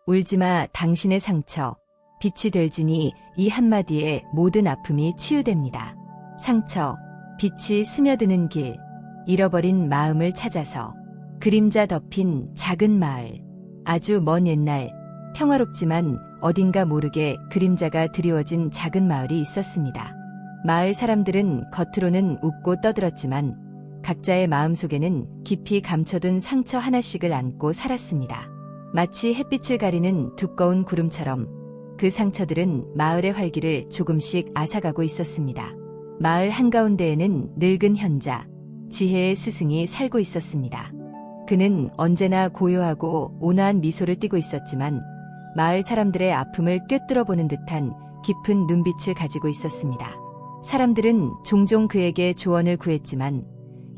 울지마 당신의 상처, 빛이 될지니 이 한마디에 모든 아픔이 치유됩니다. 상처, 빛이 스며드는 길, 잃어버린 마음을 찾아서. 그림자 덮인 작은 마을. 아주 먼 옛날, 평화롭지만 어딘가 모르게 그림자가 드리워진 작은 마을이 있었습니다. 마을 사람들은 겉으로는 웃고 떠들었지만 각자의 마음속에는 깊이 감춰둔 상처 하나씩을 안고 살았습니다. 마치 햇빛을 가리는 두꺼운 구름처럼 그 상처들은 마을의 활기를 조금씩 앗아가고 있었습니다. 마을 한가운데에는 늙은 현자, 지혜의 스승이 살고 있었습니다. 그는 언제나 고요하고 온화한 미소를 띠고 있었지만 마을 사람들의 아픔을 꿰뚫어보는 듯한 깊은 눈빛을 가지고 있었습니다. 사람들은 종종 그에게 조언을 구했지만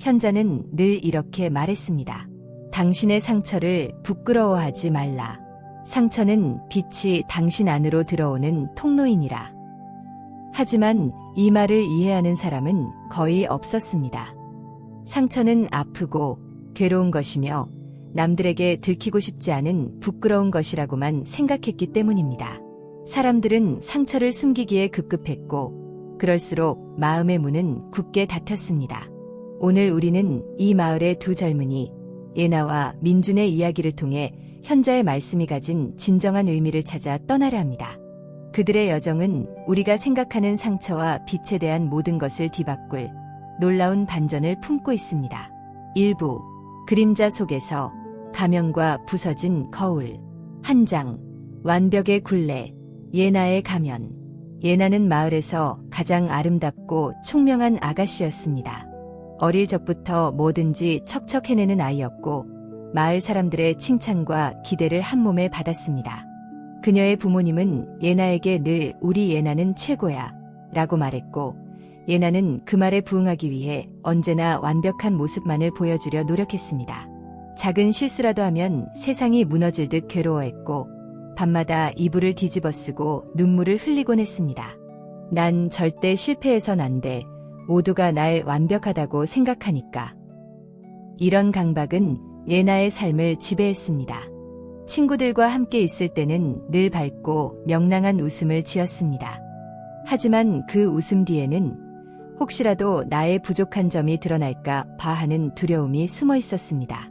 현자는 늘 이렇게 말했습니다. 당신의 상처를 부끄러워하지 말라. 상처는 빛이 당신 안으로 들어오는 통로이니라. 하지만 이 말을 이해하는 사람은 거의 없었습니다. 상처는 아프고 괴로운 것이며 남들에게 들키고 싶지 않은 부끄러운 것이라고만 생각했기 때문입니다. 사람들은 상처를 숨기기에 급급했고 그럴수록 마음의 문은 굳게 닫혔습니다. 오늘 우리는 이 마을의 두 젊은이 예나와 민준의 이야기를 통해 현자의 말씀이 가진 진정한 의미를 찾아 떠나려 합니다. 그들의 여정은 우리가 생각하는 상처와 빛에 대한 모든 것을 뒤바꿀 놀라운 반전을 품고 있습니다. 일부 그림자 속에서 가면과 부서진 거울. 한 장, 완벽의 굴레. 예나의 가면. 예나는 마을에서 가장 아름답고 총명한 아가씨였습니다. 어릴 적부터 뭐든지 척척 해내는 아이였고 마을 사람들의 칭찬과 기대를 한몸에 받았습니다. 그녀의 부모님은 예나에게 늘 우리 예나는 최고야 라고 말했고 예나는 그 말에 부응하기 위해 언제나 완벽한 모습만을 보여주려 노력했습니다. 작은 실수라도 하면 세상이 무너질 듯 괴로워했고 밤마다 이불을 뒤집어쓰고 눈물을 흘리곤 했습니다. 난 절대 실패해선 안 돼. 모두가 날 완벽하다고 생각하니까. 이런 강박은 예나의 삶을 지배했습니다. 친구들과 함께 있을 때는 늘 밝고 명랑한 웃음을 지었습니다. 하지만 그 웃음 뒤에는 혹시라도 나의 부족한 점이 드러날까 봐 하는 두려움이 숨어 있었습니다.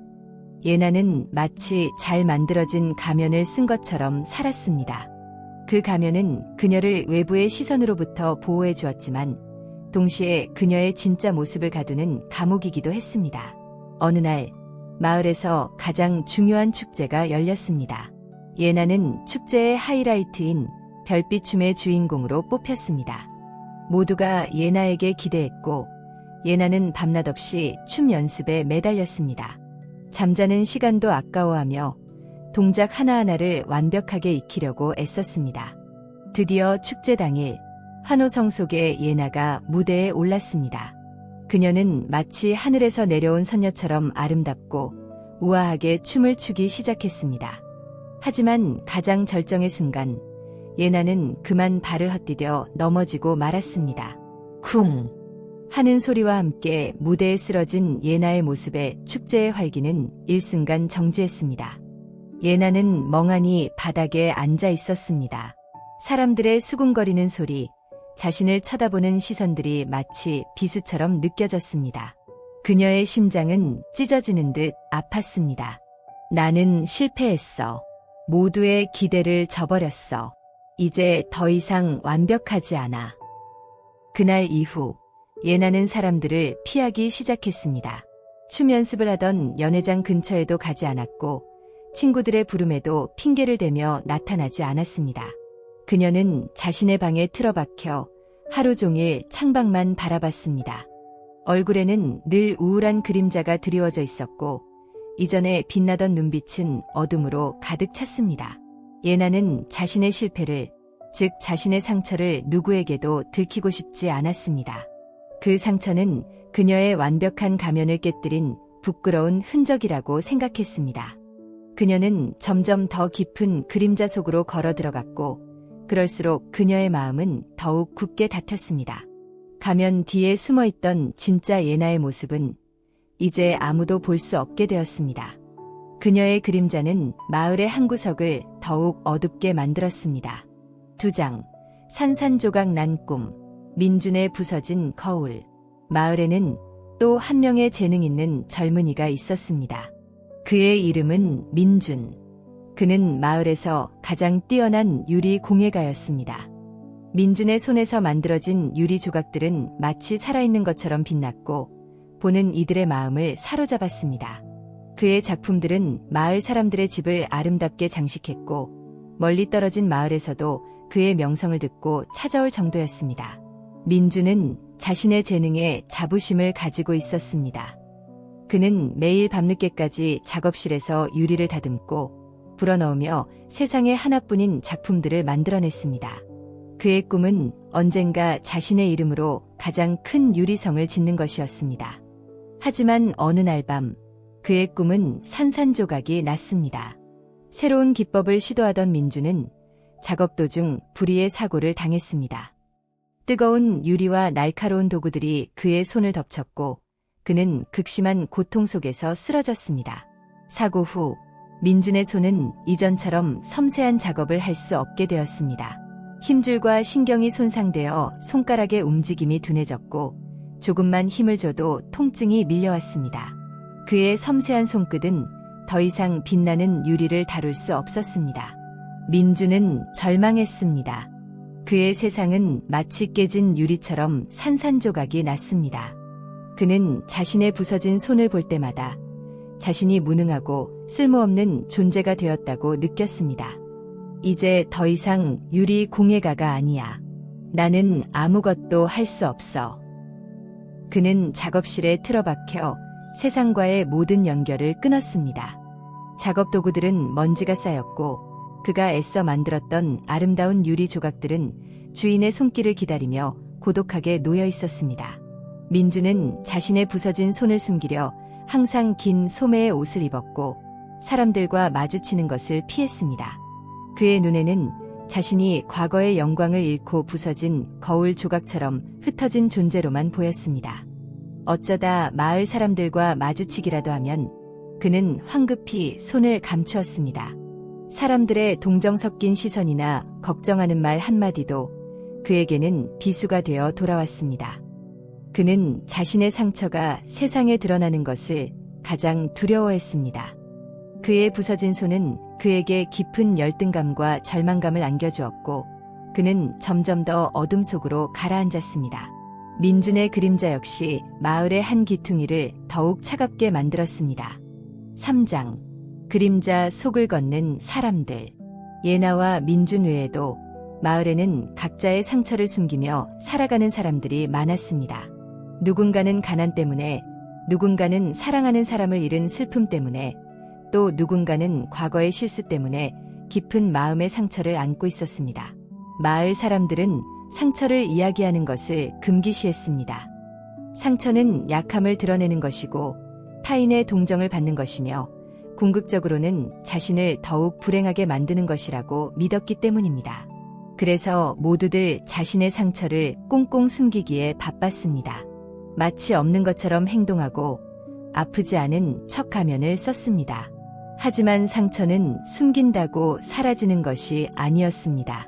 예나는 마치 잘 만들어진 가면을 쓴 것처럼 살았습니다. 그 가면은 그녀를 외부의 시선으로부터 보호해 주었지만 동시에 그녀의 진짜 모습을 가두는 감옥이기도 했습니다. 어느 날 마을에서 가장 중요한 축제가 열렸습니다. 예나는 축제의 하이라이트인 별빛춤의 주인공으로 뽑혔습니다. 모두가 예나에게 기대했고 예나는 밤낮 없이 춤 연습에 매달렸습니다. 잠자는 시간도 아까워하며 동작 하나하나를 완벽하게 익히려고 애썼습니다. 드디어 축제 당일 환호성 속에 예나가 무대에 올랐습니다. 그녀는 마치 하늘에서 내려온 선녀처럼 아름답고 우아하게 춤을 추기 시작했습니다. 하지만 가장 절정의 순간 예나는 그만 발을 헛디뎌 넘어지고 말았습니다. 쿵! 하는 소리와 함께 무대에 쓰러진 예나의 모습에 축제의 활기는 일순간 정지했습니다. 예나는 멍하니 바닥에 앉아 있었습니다. 사람들의 수군거리는 소리, 자신을 쳐다보는 시선들이 마치 비수처럼 느껴졌습니다. 그녀의 심장은 찢어지는 듯 아팠습니다. 나는 실패했어. 모두의 기대를 저버렸어. 이제 더 이상 완벽하지 않아. 그날 이후 예나는 사람들을 피하기 시작했습니다. 춤 연습을 하던 연회장 근처에도 가지 않았고 친구들의 부름에도 핑계를 대며 나타나지 않았습니다. 그녀는 자신의 방에 틀어박혀 하루 종일 창밖만 바라봤습니다. 얼굴에는 늘 우울한 그림자가 드리워져 있었고 이전에 빛나던 눈빛은 어둠으로 가득 찼습니다. 예나는 자신의 실패를, 즉 자신의 상처를 누구에게도 들키고 싶지 않았습니다. 그 상처는 그녀의 완벽한 가면을 깨뜨린 부끄러운 흔적이라고 생각했습니다. 그녀는 점점 더 깊은 그림자 속으로 걸어 들어갔고 그럴수록 그녀의 마음은 더욱 굳게 닫혔습니다. 가면 뒤에 숨어있던 진짜 예나의 모습은 이제 아무도 볼 수 없게 되었습니다. 그녀의 그림자는 마을의 한 구석을 더욱 어둡게 만들었습니다. 2장. 산산조각 난 꿈. 민준의 부서진 거울. 마을에는 또 한 명의 재능 있는 젊은이가 있었습니다. 그의 이름은 민준. 그는 마을에서 가장 뛰어난 유리 공예가였습니다. 민준의 손에서 만들어진 유리 조각들은 마치 살아있는 것처럼 빛났고 보는 이들의 마음을 사로잡았습니다. 그의 작품들은 마을 사람들의 집을 아름답게 장식했고 멀리 떨어진 마을에서도 그의 명성을 듣고 찾아올 정도였습니다. 민준은 자신의 재능에 자부심을 가지고 있었습니다. 그는 매일 밤늦게까지 작업실에서 유리를 다듬고 불어넣으며 세상에 하나뿐인 작품들을 만들어냈습니다. 그의 꿈은 언젠가 자신의 이름으로 가장 큰 유리성을 짓는 것이었습니다. 하지만 어느 날 밤 그의 꿈은 산산조각이 났습니다. 새로운 기법을 시도하던 민준은 작업 도중 불의의 사고를 당했습니다. 뜨거운 유리와 날카로운 도구들이 그의 손을 덮쳤고 그는 극심한 고통 속에서 쓰러졌습니다. 사고 후 민준의 손은 이전처럼 섬세한 작업을 할 수 없게 되었습니다. 힘줄과 신경이 손상되어 손가락의 움직임이 둔해졌고 조금만 힘을 줘도 통증이 밀려왔습니다. 그의 섬세한 손끝은 더 이상 빛나는 유리를 다룰 수 없었습니다. 민준은 절망했습니다. 그의 세상은 마치 깨진 유리처럼 산산조각이 났습니다. 그는 자신의 부서진 손을 볼 때마다 자신이 무능하고 쓸모없는 존재가 되었다고 느꼈습니다. 이제 더 이상 유리 공예가가 아니야. 나는 아무것도 할 수 없어. 그는 작업실에 틀어박혀 세상과의 모든 연결을 끊었습니다. 작업 도구들은 먼지가 쌓였고 그가 애써 만들었던 아름다운 유리 조각들은 주인의 손길을 기다리며 고독하게 놓여 있었습니다. 민준은 자신의 부서진 손을 숨기려 항상 긴 소매의 옷을 입었고 사람들과 마주치는 것을 피했습니다. 그의 눈에는 자신이 과거의 영광을 잃고 부서진 거울 조각처럼 흩어진 존재로만 보였습니다. 어쩌다 마을 사람들과 마주치기라도 하면 그는 황급히 손을 감추었습니다. 사람들의 동정 섞인 시선이나 걱정하는 말 한마디도 그에게는 비수가 되어 돌아왔습니다. 그는 자신의 상처가 세상에 드러나는 것을 가장 두려워했습니다. 그의 부서진 손은 그에게 깊은 열등감과 절망감을 안겨주었고 그는 점점 더 어둠 속으로 가라앉았습니다. 민준의 그림자 역시 마을의 한 기퉁이를 더욱 차갑게 만들었습니다. 3장. 그림자 속을 걷는 사람들. 예나와 민준 외에도 마을에는 각자의 상처를 숨기며 살아가는 사람들이 많았습니다. 누군가는 가난 때문에, 누군가는 사랑하는 사람을 잃은 슬픔 때문에, 또 누군가는 과거의 실수 때문에 깊은 마음의 상처를 안고 있었습니다. 마을 사람들은 상처를 이야기하는 것을 금기시했습니다. 상처는 약함을 드러내는 것이고 타인의 동정을 받는 것이며 궁극적으로는 자신을 더욱 불행하게 만드는 것이라고 믿었기 때문입니다. 그래서 모두들 자신의 상처를 꽁꽁 숨기기에 바빴습니다. 마치 없는 것처럼 행동하고 아프지 않은 척 가면을 썼습니다. 하지만 상처는 숨긴다고 사라지는 것이 아니었습니다.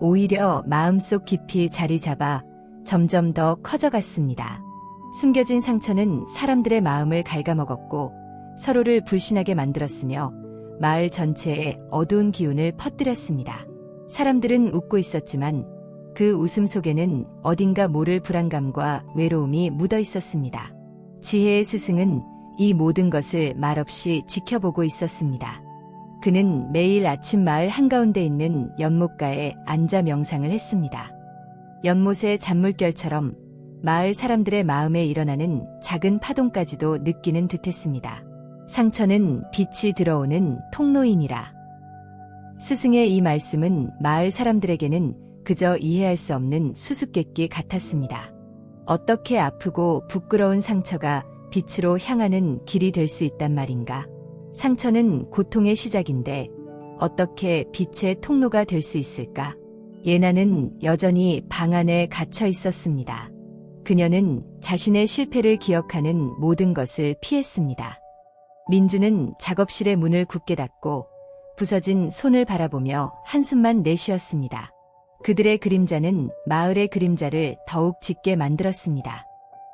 오히려 마음속 깊이 자리 잡아 점점 더 커져갔습니다. 숨겨진 상처는 사람들의 마음을 갉아먹었고 서로를 불신하게 만들었으며 마을 전체에 어두운 기운을 퍼뜨렸습니다. 사람들은 웃고 있었지만 그 웃음 속에는 어딘가 모를 불안감과 외로움이 묻어 있었습니다. 지혜의 스승은 이 모든 것을 말없이 지켜보고 있었습니다. 그는 매일 아침 마을 한가운데 있는 연못가에 앉아 명상을 했습니다. 연못의 잔물결처럼 마을 사람들의 마음에 일어나는 작은 파동까지도 느끼는 듯했습니다. 상처는 빛이 들어오는 통로이니라. 스승의 이 말씀은 마을 사람들에게는 그저 이해할 수 없는 수수께끼 같았습니다. 어떻게 아프고 부끄러운 상처가 빛으로 향하는 길이 될 수 있단 말인가? 상처는 고통의 시작인데 어떻게 빛의 통로가 될 수 있을까? 예나는 여전히 방 안에 갇혀 있었습니다. 그녀는 자신의 실패를 기억하는 모든 것을 피했습니다. 민주는 작업실의 문을 굳게 닫고 부서진 손을 바라보며 한숨만 내쉬었습니다. 그들의 그림자는 마을의 그림자를 더욱 짙게 만들었습니다.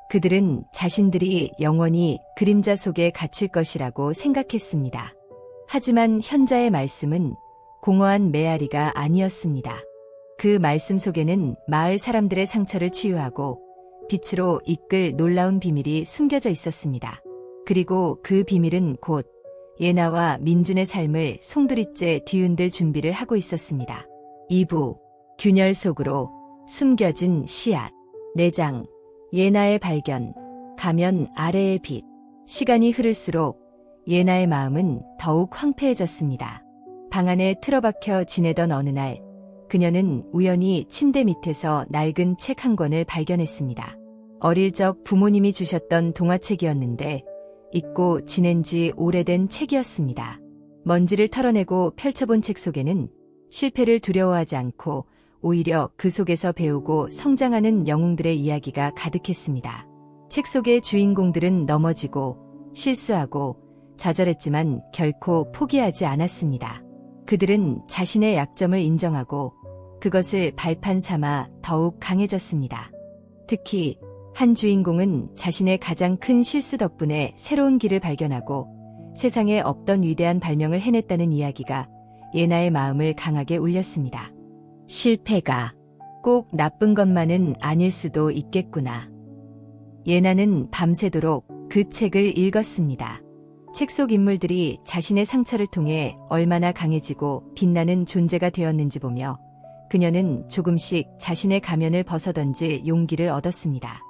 그들은 자신들이 영원히 그림자 속에 갇힐 것이라고 생각했습니다. 하지만 현자의 말씀은 공허한 메아리가 아니었습니다. 그 말씀 속에는 마을 사람들의 상처를 치유하고 빛으로 이끌 놀라운 비밀이 숨겨져 있었습니다. 그리고 그 비밀은 곧 예나와 민준의 삶을 송두리째 뒤흔들 준비를 하고 있었습니다. 2부 균열 속으로 숨겨진 씨앗 4장 예나의 발견 가면 아래의 빛 시간이 흐를수록 예나의 마음은 더욱 황폐해졌습니다. 방 안에 틀어박혀 지내던 어느 날 그녀는 우연히 침대 밑에서 낡은 책 한 권을 발견했습니다. 어릴 적 부모님이 주셨던 동화책이었는데 읽고 지낸 지 오래된 책이었습니다. 먼지를 털어내고 펼쳐본 책 속에는 실패를 두려워하지 않고 오히려 그 속에서 배우고 성장하는 영웅들의 이야기가 가득했습니다. 책 속의 주인공들은 넘어지고 실수하고 좌절했지만 결코 포기하지 않았습니다. 그들은 자신의 약점을 인정하고 그것을 발판 삼아 더욱 강해졌습니다. 특히 한 주인공은 자신의 가장 큰 실수 덕분에 새로운 길을 발견하고 세상에 없던 위대한 발명을 해냈다는 이야기가 예나의 마음을 강하게 울렸습니다. 실패가 꼭 나쁜 것만은 아닐 수도 있겠구나. 예나는 밤새도록 그 책을 읽었습니다. 책 속 인물들이 자신의 상처를 통해 얼마나 강해지고 빛나는 존재가 되었는지 보며 그녀는 조금씩 자신의 가면을 벗어던질 용기를 얻었습니다.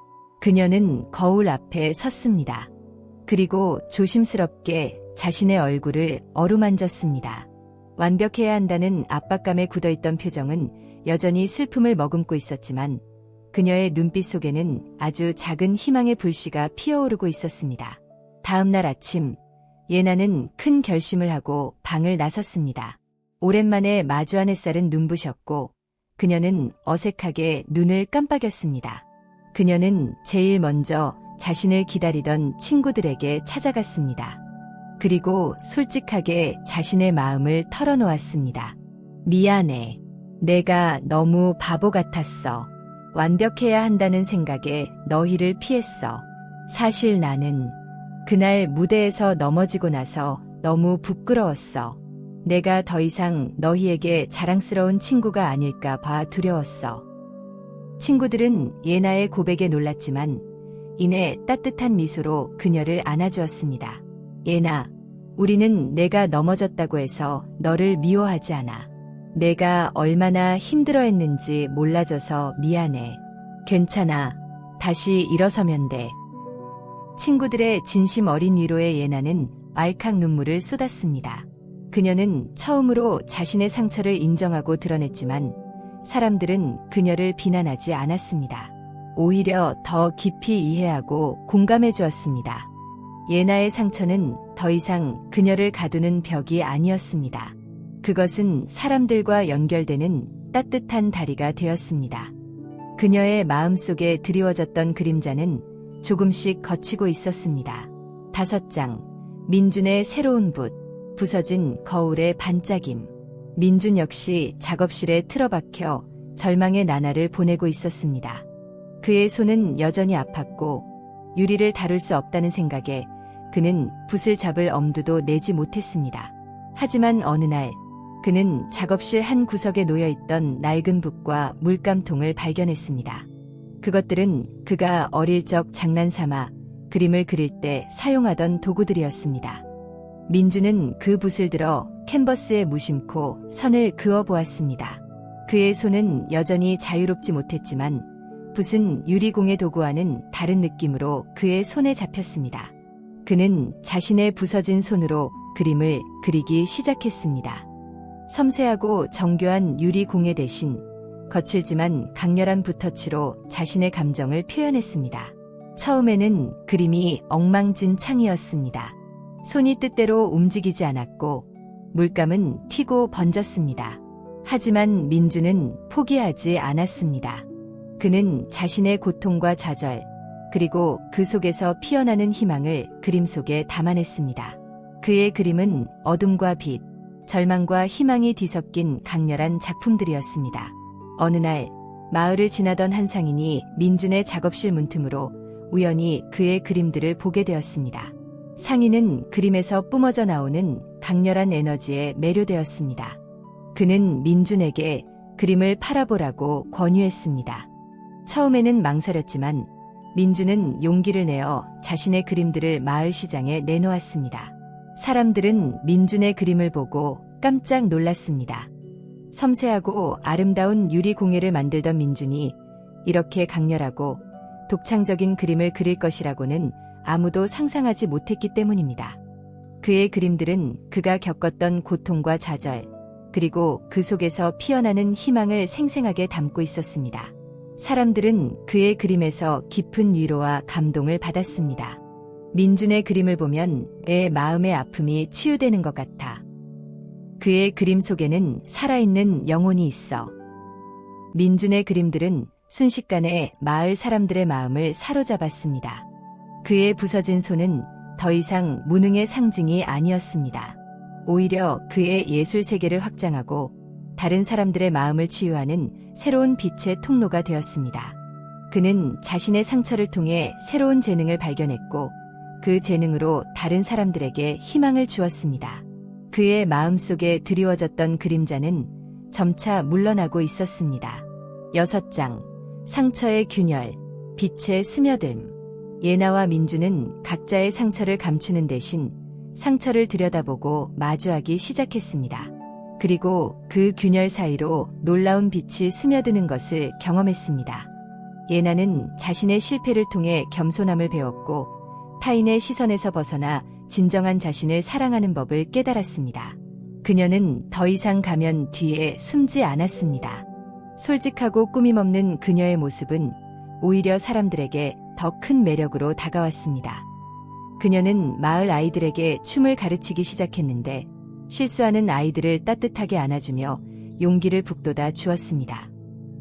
그녀는 거울 앞에 섰습니다. 그리고 조심스럽게 자신의 얼굴을 어루만졌습니다. 완벽해야 한다는 압박감에 굳어있던 표정은 여전히 슬픔을 머금고 있었지만 그녀의 눈빛 속에는 아주 작은 희망의 불씨가 피어오르고 있었습니다. 다음 날 아침 예나는 큰 결심을 하고 방을 나섰습니다. 오랜만에 마주한 햇살은 눈부셨고 그녀는 어색하게 눈을 깜빡였습니다. 그녀는 제일 먼저 자신을 기다리던 친구들에게 찾아갔습니다. 그리고 솔직하게 자신의 마음을 털어놓았습니다. 미안해. 내가 너무 바보 같았어. 완벽해야 한다는 생각에 너희를 피했어. 사실 나는 그날 무대에서 넘어지고 나서 너무 부끄러웠어. 내가 더 이상 너희에게 자랑스러운 친구가 아닐까 봐 두려웠어. 친구들은 예나의 고백에 놀랐지만 이내 따뜻한 미소로 그녀를 안아주었습니다. 예나, 우리는 내가 넘어졌다고 해서 너를 미워하지 않아. 내가 얼마나 힘들어했는지 몰라줘서 미안해. 괜찮아. 다시 일어서면 돼. 친구들의 진심 어린 위로에 예나는 알칵 눈물을 쏟았습니다. 그녀는 처음으로 자신의 상처를 인정하고 드러냈지만 사람들은 그녀를 비난하지 않았습니다. 오히려 더 깊이 이해하고 공감해 주었습니다. 예나의 상처는 더 이상 그녀를 가두는 벽이 아니었습니다. 그것은 사람들과 연결되는 따뜻한 다리가 되었습니다. 그녀의 마음속에 드리워졌던 그림자는 조금씩 걷히고 있었습니다. 5장, 민준의 새로운 붓, 부서진 거울의 반짝임. 민준 역시 작업실에 틀어박혀 절망의 나날을 보내고 있었습니다. 그의 손은 여전히 아팠고 유리를 다룰 수 없다는 생각에 그는 붓을 잡을 엄두도 내지 못했습니다. 하지만 어느 날 그는 작업실 한 구석에 놓여있던 낡은 붓과 물감통을 발견했습니다. 그것들은 그가 어릴 적 장난삼아 그림을 그릴 때 사용하던 도구들이었습니다. 민주는 그 붓을 들어 캔버스에 무심코 선을 그어보았습니다. 그의 손은 여전히 자유롭지 못했지만 붓은 유리공예 도구와는 다른 느낌으로 그의 손에 잡혔습니다. 그는 자신의 부서진 손으로 그림을 그리기 시작했습니다. 섬세하고 정교한 유리공예 대신 거칠지만 강렬한 붓터치로 자신의 감정을 표현했습니다. 처음에는 그림이 엉망진창이었습니다. 손이 뜻대로 움직이지 않았고 물감은 튀고 번졌습니다. 하지만 민주는 포기하지 않았습니다. 그는 자신의 고통과 좌절, 그리고 그 속에서 피어나는 희망을 그림 속에 담아냈습니다. 그의 그림은 어둠과 빛, 절망과 희망이 뒤섞인 강렬한 작품들이었습니다. 어느 날 마을을 지나던 한 상인이 민준의 작업실 문틈으로 우연히 그의 그림들을 보게 되었습니다. 상인은 그림에서 뿜어져 나오는 강렬한 에너지에 매료되었습니다. 그는 민준에게 그림을 팔아보라고 권유했습니다. 처음에는 망설였지만 민준은 용기를 내어 자신의 그림들을 마을 시장에 내놓았습니다. 사람들은 민준의 그림을 보고 깜짝 놀랐습니다. 섬세하고 아름다운 유리 공예를 만들던 민준이 이렇게 강렬하고 독창적인 그림을 그릴 것이라고는 아무도 상상하지 못했기 때문입니다. 그의 그림들은 그가 겪었던 고통과 좌절, 그리고 그 속에서 피어나는 희망을 생생하게 담고 있었습니다. 사람들은 그의 그림에서 깊은 위로와 감동을 받았습니다. 민준의 그림을 보면 애 마음의 아픔이 치유되는 것 같아. 그의 그림 속에는 살아있는 영혼이 있어. 민준의 그림들은 순식간에 마을 사람들의 마음을 사로잡았습니다. 그의 부서진 손은 더 이상 무능의 상징이 아니었습니다. 오히려 그의 예술 세계를 확장하고 다른 사람들의 마음을 치유하는 새로운 빛의 통로가 되었습니다. 그는 자신의 상처를 통해 새로운 재능을 발견했고 그 재능으로 다른 사람들에게 희망을 주었습니다. 그의 마음속에 드리워졌던 그림자는 점차 물러나고 있었습니다. 6장, 상처의 균열, 빛의 스며듦. 예나와 민주는 각자의 상처를 감추는 대신 상처를 들여다보고 마주하기 시작했습니다. 그리고 그 균열 사이로 놀라운 빛이 스며드는 것을 경험했습니다. 예나는 자신의 실패를 통해 겸손함을 배웠고 타인의 시선에서 벗어나 진정한 자신을 사랑하는 법을 깨달았습니다. 그녀는 더 이상 가면 뒤에 숨지 않았습니다. 솔직하고 꾸밈없는 그녀의 모습은 오히려 사람들에게 더 큰 매력으로 다가왔습니다. 그녀는 마을 아이들에게 춤을 가르치기 시작했는데 실수하는 아이들을 따뜻하게 안아주며 용기를 북돋아 주었습니다.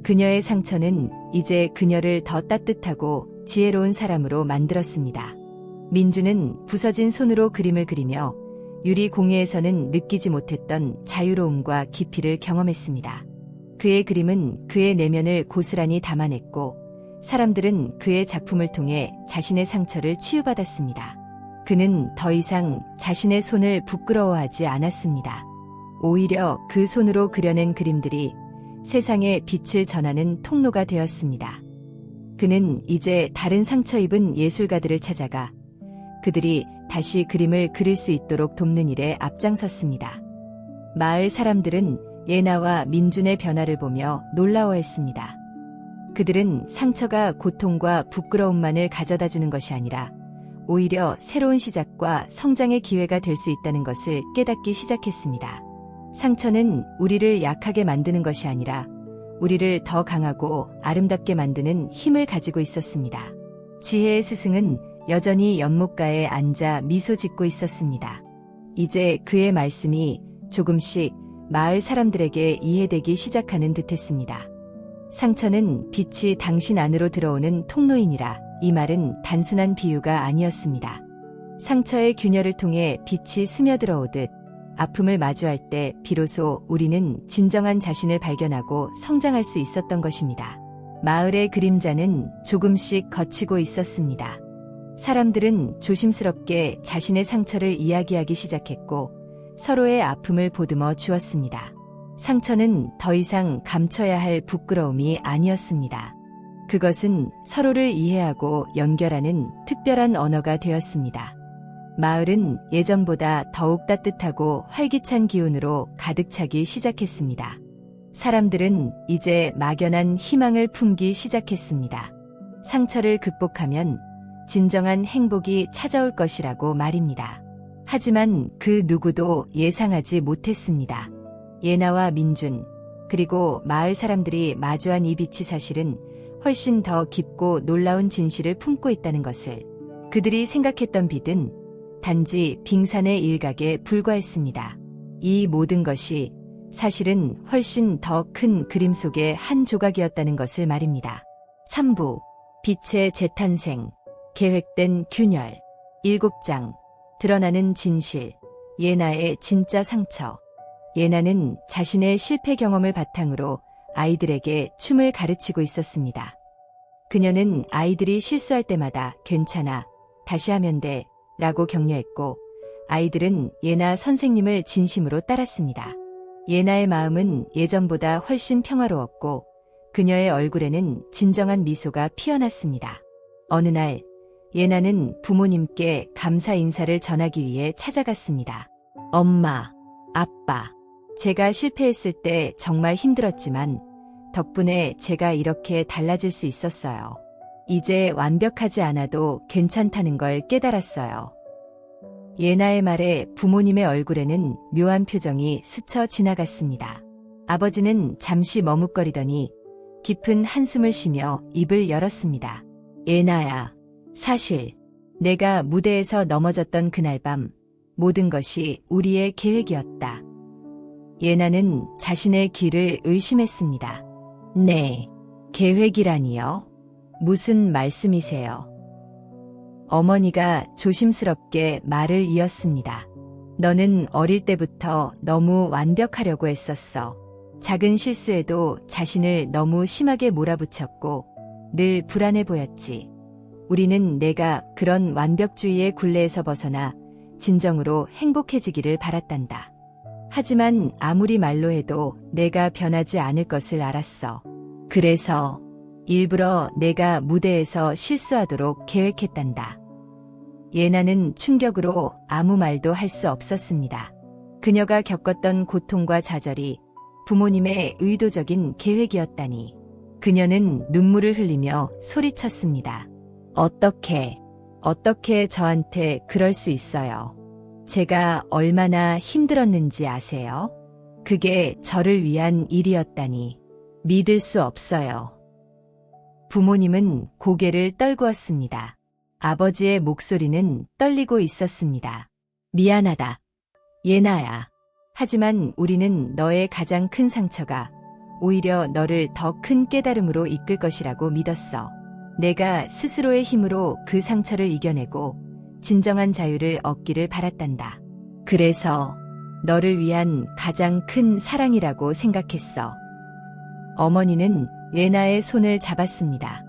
그녀의 상처는 이제 그녀를 더 따뜻하고 지혜로운 사람으로 만들었습니다. 민주는 부서진 손으로 그림을 그리며 유리 공예에서는 느끼지 못했던 자유로움과 깊이를 경험했습니다. 그의 그림은 그의 내면을 고스란히 담아냈고 사람들은 그의 작품을 통해 자신의 상처를 치유받았습니다. 그는 더 이상 자신의 손을 부끄러워하지 않았습니다. 오히려 그 손으로 그려낸 그림들이 세상에 빛을 전하는 통로가 되었습니다. 그는 이제 다른 상처 입은 예술가들을 찾아가 그들이 다시 그림을 그릴 수 있도록 돕는 일에 앞장섰습니다. 마을 사람들은 예나와 민준의 변화를 보며 놀라워했습니다. 그들은 상처가 고통과 부끄러움만을 가져다주는 것이 아니라 오히려 새로운 시작과 성장의 기회가 될 수 있다는 것을 깨닫기 시작했습니다. 상처는 우리를 약하게 만드는 것이 아니라 우리를 더 강하고 아름답게 만드는 힘을 가지고 있었습니다. 지혜의 스승은 여전히 연못가에 앉아 미소 짓고 있었습니다. 이제 그의 말씀이 조금씩 마을 사람들에게 이해되기 시작하는 듯했습니다. 상처는 빛이 당신 안으로 들어오는 통로이니라. 이 말은 단순한 비유가 아니었습니다. 상처의 균열을 통해 빛이 스며들어오듯 아픔을 마주할 때 비로소 우리는 진정한 자신을 발견하고 성장할 수 있었던 것입니다. 마을의 그림자는 조금씩 걷히고 있었습니다. 사람들은 조심스럽게 자신의 상처를 이야기하기 시작했고 서로의 아픔을 보듬어 주었습니다. 상처는 더 이상 감춰야 할 부끄러움이 아니었습니다. 그것은 서로를 이해하고 연결하는 특별한 언어가 되었습니다. 마을은 예전보다 더욱 따뜻하고 활기찬 기운으로 가득 차기 시작했습니다. 사람들은 이제 막연한 희망을 품기 시작했습니다. 상처를 극복하면 진정한 행복이 찾아올 것이라고 말입니다. 하지만 그 누구도 예상하지 못했습니다. 예나와 민준, 그리고 마을 사람들이 마주한 이 빛이 사실은 훨씬 더 깊고 놀라운 진실을 품고 있다는 것을. 그들이 생각했던 빛은 단지 빙산의 일각에 불과했습니다. 이 모든 것이 사실은 훨씬 더 큰 그림 속의 한 조각이었다는 것을 말입니다. 3부, 빛의 재탄생, 계획된 균열. 7장, 드러나는 진실. 예나의 진짜 상처. 예나는 자신의 실패 경험을 바탕으로 아이들에게 춤을 가르치고 있었습니다. 그녀는 아이들이 실수할 때마다 괜찮아, 다시 하면 돼, 라고 격려했고, 아이들은 예나 선생님을 진심으로 따랐습니다. 예나의 마음은 예전보다 훨씬 평화로웠고, 그녀의 얼굴에는 진정한 미소가 피어났습니다. 어느 날, 예나는 부모님께 감사 인사를 전하기 위해 찾아갔습니다. 엄마, 아빠, 제가 실패했을 때 정말 힘들었지만 덕분에 제가 이렇게 달라질 수 있었어요. 이제 완벽하지 않아도 괜찮다는 걸 깨달았어요. 예나의 말에 부모님의 얼굴에는 묘한 표정이 스쳐 지나갔습니다. 아버지는 잠시 머뭇거리더니 깊은 한숨을 쉬며 입을 열었습니다. 예나야, 사실 내가 무대에서 넘어졌던 그날 밤 모든 것이 우리의 계획이었다. 예나는 자신의 귀를 의심했습니다. 네, 계획이라니요? 무슨 말씀이세요? 어머니가 조심스럽게 말을 이었습니다. 너는 어릴 때부터 너무 완벽하려고 했었어. 작은 실수에도 자신을 너무 심하게 몰아붙였고 늘 불안해 보였지. 우리는 내가 그런 완벽주의의 굴레에서 벗어나 진정으로 행복해지기를 바랐단다. 하지만 아무리 말로 해도 내가 변하지 않을 것을 알았어. 그래서 일부러 내가 무대에서 실수하도록 계획했단다. 예나는 충격으로 아무 말도 할 수 없었습니다. 그녀가 겪었던 고통과 좌절이 부모님의 의도적인 계획이었다니. 그녀는 눈물을 흘리며 소리쳤습니다. 어떻게 저한테 그럴 수 있어요? 제가 얼마나 힘들었는지 아세요? 그게 저를 위한 일이었다니. 믿을 수 없어요. 부모님은 고개를 떨구었습니다. 아버지의 목소리는 떨리고 있었습니다. 미안하다, 예나야. 하지만 우리는 너의 가장 큰 상처가 오히려 너를 더 큰 깨달음으로 이끌 것이라고 믿었어. 내가 스스로의 힘으로 그 상처를 이겨내고 진정한 자유를 얻기를 바랐단다. 그래서 너를 위한 가장 큰 사랑이라고 생각했어. 어머니는 예나의 손을 잡았습니다.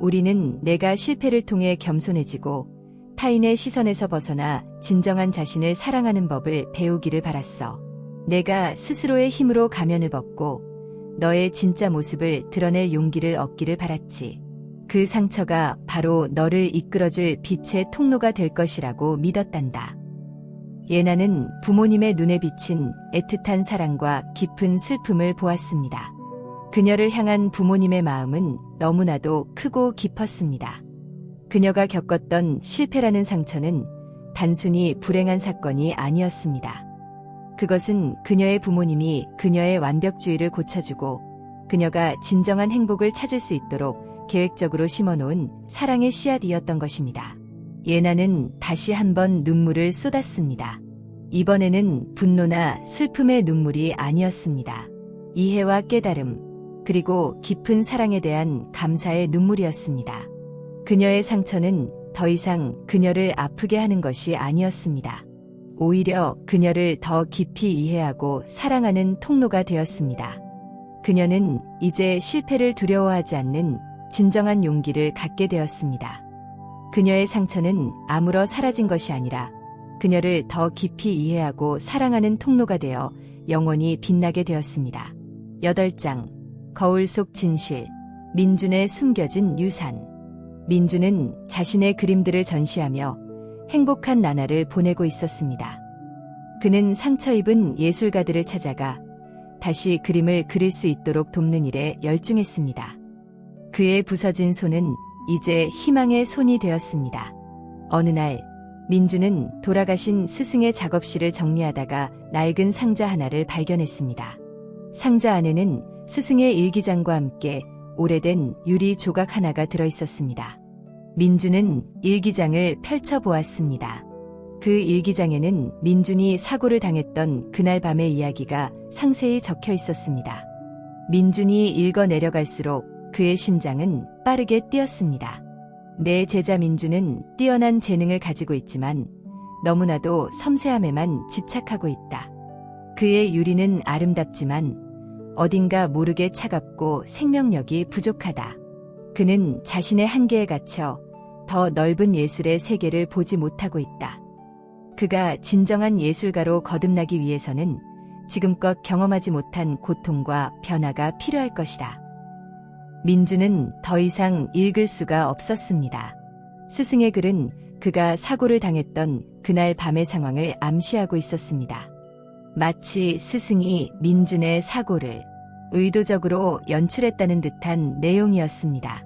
우리는 내가 실패를 통해 겸손해지고 타인의 시선에서 벗어나 진정한 자신을 사랑하는 법을 배우기를 바랐어. 내가 스스로의 힘으로 가면을 벗고 너의 진짜 모습을 드러낼 용기를 얻기를 바랐지. 그 상처가 바로 너를 이끌어줄 빛의 통로가 될 것이라고 믿었단다. 예나는 부모님의 눈에 비친 애틋한 사랑과 깊은 슬픔을 보았습니다. 그녀를 향한 부모님의 마음은 너무나도 크고 깊었습니다. 그녀가 겪었던 실패라는 상처는 단순히 불행한 사건이 아니었습니다. 그것은 그녀의 부모님이 그녀의 완벽주의를 고쳐주고 그녀가 진정한 행복을 찾을 수 있도록 계획적으로 심어놓은 사랑의 씨앗이었던 것입니다. 예나는 다시 한번 눈물을 쏟았습니다. 이번에는 분노나 슬픔의 눈물이 아니었습니다. 이해와 깨달음, 그리고 깊은 사랑에 대한 감사의 눈물이었습니다. 그녀의 상처는 더 이상 그녀를 아프게 하는 것이 아니었습니다. 오히려 그녀를 더 깊이 이해하고 사랑하는 통로가 되었습니다. 그녀는 이제 실패를 두려워하지 않는 진정한 용기를 갖게 되었습니다. 그녀의 상처는 아무러 사라진 것이 아니라 그녀를 더 깊이 이해하고 사랑하는 통로가 되어 영원히 빛나게 되었습니다. 8장 거울 속 진실. 민준의 숨겨진 유산. 민준은 자신의 그림들을 전시하며 행복한 나날을 보내고 있었습니다. 그는 상처 입은 예술가들을 찾아가 다시 그림을 그릴 수 있도록 돕는 일에 열중했습니다. 그의 부서진 손은 이제 희망의 손이 되었습니다. 어느 날 민준은 돌아가신 스승의 작업실을 정리하다가 낡은 상자 하나를 발견했습니다. 상자 안에는 스승의 일기장과 함께 오래된 유리 조각 하나가 들어있었습니다. 민준은 일기장을 펼쳐보았습니다. 그 일기장에는 민준이 사고를 당했던 그날 밤의 이야기가 상세히 적혀 있었습니다. 민준이 읽어 내려갈수록 그의 심장은 빠르게 뛰었습니다. 내 제자 민준은 뛰어난 재능을 가지고 있지만 너무나도 섬세함에만 집착하고 있다. 그의 유리는 아름답지만 어딘가 모르게 차갑고 생명력이 부족하다. 그는 자신의 한계에 갇혀 더 넓은 예술의 세계를 보지 못하고 있다. 그가 진정한 예술가로 거듭나기 위해서는 지금껏 경험하지 못한 고통과 변화가 필요할 것이다. 민주는 더 이상 읽을 수가 없었습니다. 스승의 글은 그가 사고를 당했던 그날 밤의 상황을 암시하고 있었습니다. 마치 스승이 민준의 사고를 의도적으로 연출했다는 듯한 내용이었습니다.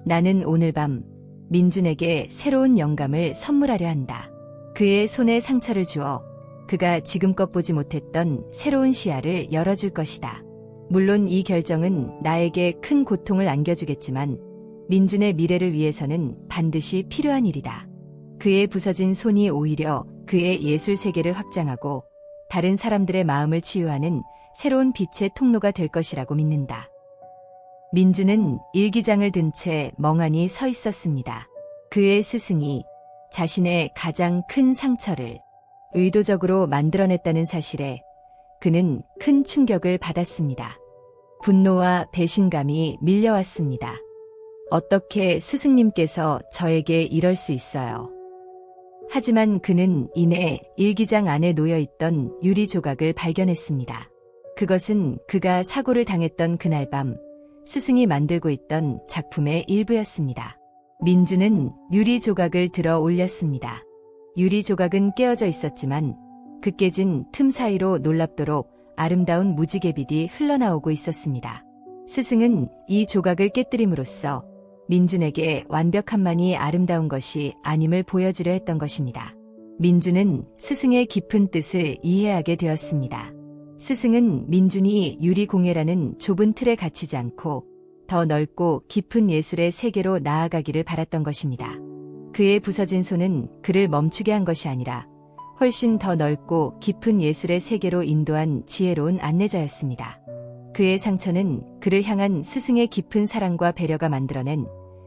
나는 오늘 밤 민준에게 새로운 영감을 선물하려 한다. 그의 손에 상처를 주어 그가 지금껏 보지 못했던 새로운 시야를 열어줄 것이다. 물론 이 결정은 나에게 큰 고통을 안겨주겠지만 민준의 미래를 위해서는 반드시 필요한 일이다. 그의 부서진 손이 오히려 그의 예술 세계를 확장하고 다른 사람들의 마음을 치유하는 새로운 빛의 통로가 될 것이라고 믿는다. 민주는 일기장을 든 채 멍하니 서 있었습니다. 그의 스승이 자신의 가장 큰 상처를 의도적으로 만들어냈다는 사실에 그는 큰 충격을 받았습니다. 분노와 배신감이 밀려왔습니다. 어떻게 스승님께서 저에게 이럴 수 있어요? 하지만 그는 이내 일기장 안에 놓여있던 유리 조각을 발견했습니다. 그것은 그가 사고를 당했던 그날 밤 스승이 만들고 있던 작품의 일부였습니다. 민주는 유리 조각을 들어 올렸습니다. 유리 조각은 깨어져 있었지만 그 깨진 틈 사이로 놀랍도록 아름다운 무지개빛이 흘러나오고 있었습니다. 스승은 이 조각을 깨뜨림으로써 민준에게 완벽함만이 아름다운 것이 아님을 보여주려 했던 것입니다. 민준은 스승의 깊은 뜻을 이해하게 되었습니다. 스승은 민준이 유리공예라는 좁은 틀에 갇히지 않고 더 넓고 깊은 예술의 세계로 나아가기를 바랐던 것입니다. 그의 부서진 손은 그를 멈추게 한 것이 아니라 훨씬 더 넓고 깊은 예술의 세계로 인도한 지혜로운 안내자였습니다. 그의 상처는 그를 향한 스승의 깊은 사랑과 배려가 만들어낸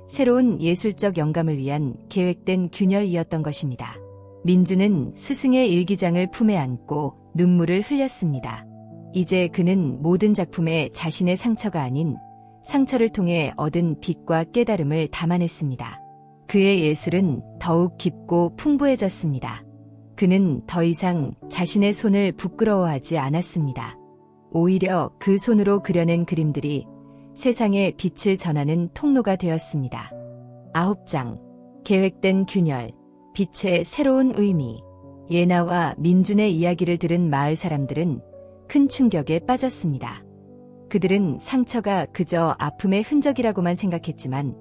새로운 예술적 영감을 위한 계획된 균열이었던 것입니다. 민주는 스승의 일기장을 품에 안고 눈물을 흘렸습니다. 이제 그는 모든 작품에 자신의 상처가 아닌 상처를 통해 얻은 빛과 깨달음을 담아냈습니다. 그의 예술은 더욱 깊고 풍부해졌습니다. 그는 더 이상 자신의 손을 부끄러워하지 않았습니다. 오히려 그 손으로 그려낸 그림들이 세상에 빛을 전하는 통로가 되었습니다. 9장. 계획된 균열, 빛의 새로운 의미. 예나와 민준의 이야기를 들은 마을 사람들은 큰 충격에 빠졌습니다. 그들은 상처가 그저 아픔의 흔적이라고만 생각했지만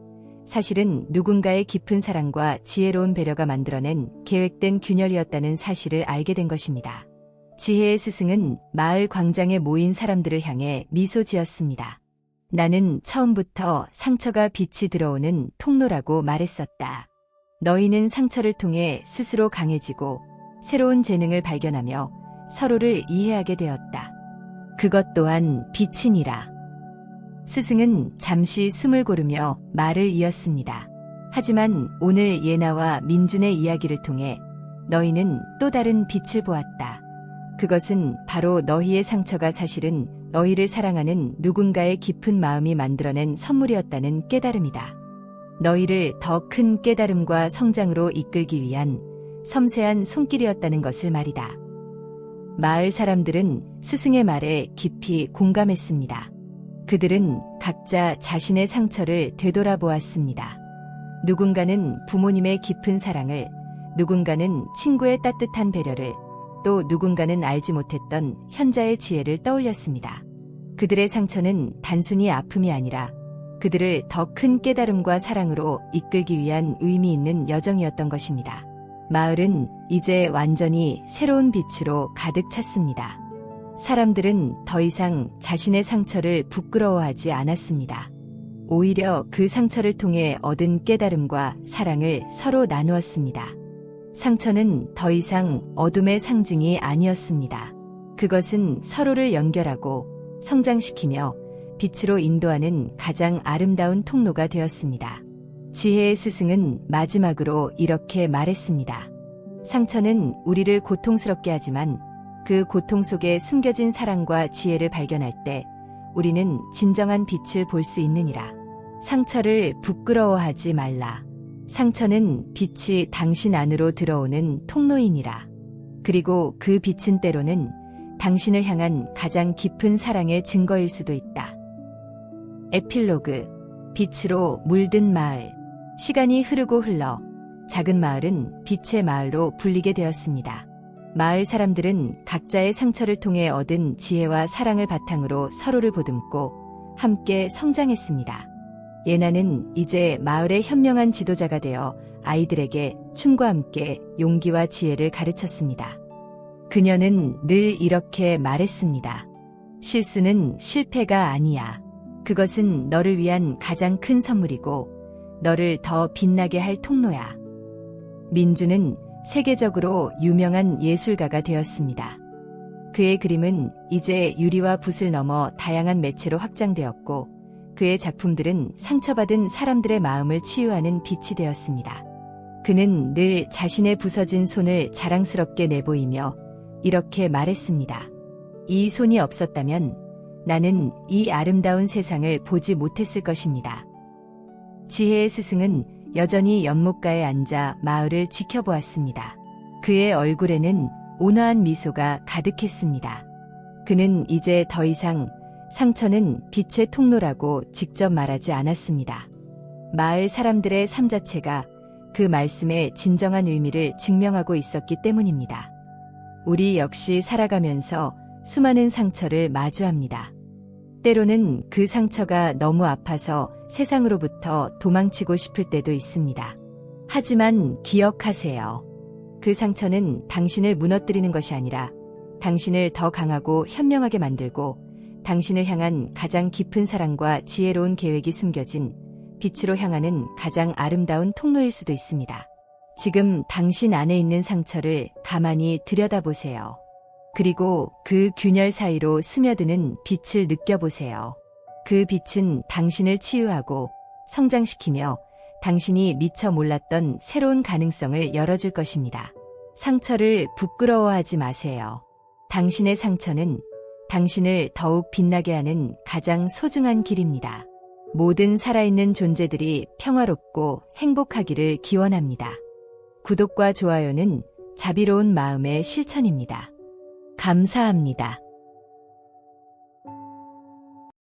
사실은 누군가의 깊은 사랑과 지혜로운 배려가 만들어낸 계획된 균열이었다는 사실을 알게 된 것입니다. 지혜의 스승은 마을 광장에 모인 사람들을 향해 미소 지었습니다. 나는 처음부터 상처가 빛이 들어오는 통로라고 말했었다. 너희는 상처를 통해 스스로 강해지고 새로운 재능을 발견하며 서로를 이해하게 되었다. 그것 또한 빛이니라. 스승은 잠시 숨을 고르며 말을 이었습니다. 하지만 오늘 예나와 민준의 이야기를 통해 너희는 또 다른 빛을 보았다. 그것은 바로 너희의 상처가 사실은 너희를 사랑하는 누군가의 깊은 마음이 만들어낸 선물이었다는 깨달음이다. 너희를 더 큰 깨달음과 성장으로 이끌기 위한 섬세한 손길이었다는 것을 말이다. 마을 사람들은 스승의 말에 깊이 공감했습니다. 그들은 각자 자신의 상처를 되돌아보았습니다. 누군가는 부모님의 깊은 사랑을, 누군가는 친구의 따뜻한 배려를, 또 누군가는 알지 못했던 현자의 지혜를 떠올렸습니다. 그들의 상처는 단순히 아픔이 아니라 그들을 더 큰 깨달음과 사랑으로 이끌기 위한 의미 있는 여정이었던 것입니다. 마을은 이제 완전히 새로운 빛으로 가득 찼습니다. 사람들은 더 이상 자신의 상처를 부끄러워하지 않았습니다. 오히려 그 상처를 통해 얻은 깨달음과 사랑을 서로 나누었습니다. 상처는 더 이상 어둠의 상징이 아니었습니다. 그것은 서로를 연결하고 성장시키며 빛으로 인도하는 가장 아름다운 통로가 되었습니다. 지혜의 스승은 마지막으로 이렇게 말했습니다. 상처는 우리를 고통스럽게 하지만 그 고통 속에 숨겨진 사랑과 지혜를 발견할 때 우리는 진정한 빛을 볼 수 있느니라. 상처를 부끄러워하지 말라. 상처는 빛이 당신 안으로 들어오는 통로이니라. 그리고 그 빛은 때로는 당신을 향한 가장 깊은 사랑의 증거일 수도 있다. 에필로그. 빛으로 물든 마을. 시간이 흐르고 흘러 작은 마을은 빛의 마을로 불리게 되었습니다. 마을 사람들은 각자의 상처를 통해 얻은 지혜와 사랑을 바탕으로 서로를 보듬고 함께 성장했습니다. 예나는 이제 마을의 현명한 지도자가 되어 아이들에게 춤과 함께 용기와 지혜를 가르쳤습니다. 그녀는 늘 이렇게 말했습니다. 실수는 실패가 아니야. 그것은 너를 위한 가장 큰 선물이고 너를 더 빛나게 할 통로야. 민주는 세계적으로 유명한 예술가가 되었습니다. 그의 그림은 이제 유리와 붓을 넘어 다양한 매체로 확장되었고 그의 작품들은 상처받은 사람들의 마음을 치유하는 빛이 되었습니다. 그는 늘 자신의 부서진 손을 자랑스럽게 내보이며 이렇게 말했습니다. 이 손이 없었다면 나는 이 아름다운 세상을 보지 못했을 것입니다. 지혜의 스승은 여전히 연못가에 앉아 마을을 지켜보았습니다. 그의 얼굴에는 온화한 미소가 가득했습니다. 그는 이제 더 이상 상처는 빛의 통로라고 직접 말하지 않았습니다. 마을 사람들의 삶 자체가 그 말씀의 진정한 의미를 증명하고 있었기 때문입니다. 우리 역시 살아가면서 수많은 상처를 마주합니다. 때로는 그 상처가 너무 아파서 세상으로부터 도망치고 싶을 때도 있습니다. 하지만 기억하세요. 그 상처는 당신을 무너뜨리는 것이 아니라 당신을 더 강하고 현명하게 만들고 당신을 향한 가장 깊은 사랑과 지혜로운 계획이 숨겨진 빛으로 향하는 가장 아름다운 통로일 수도 있습니다. 지금 당신 안에 있는 상처를 가만히 들여다보세요. 그리고 그 균열 사이로 스며드는 빛을 느껴보세요. 그 빛은 당신을 치유하고 성장시키며 당신이 미처 몰랐던 새로운 가능성을 열어줄 것입니다. 상처를 부끄러워하지 마세요. 당신의 상처는 당신을 더욱 빛나게 하는 가장 소중한 길입니다. 모든 살아있는 존재들이 평화롭고 행복하기를 기원합니다. 구독과 좋아요는 자비로운 마음의 실천입니다. 감사합니다.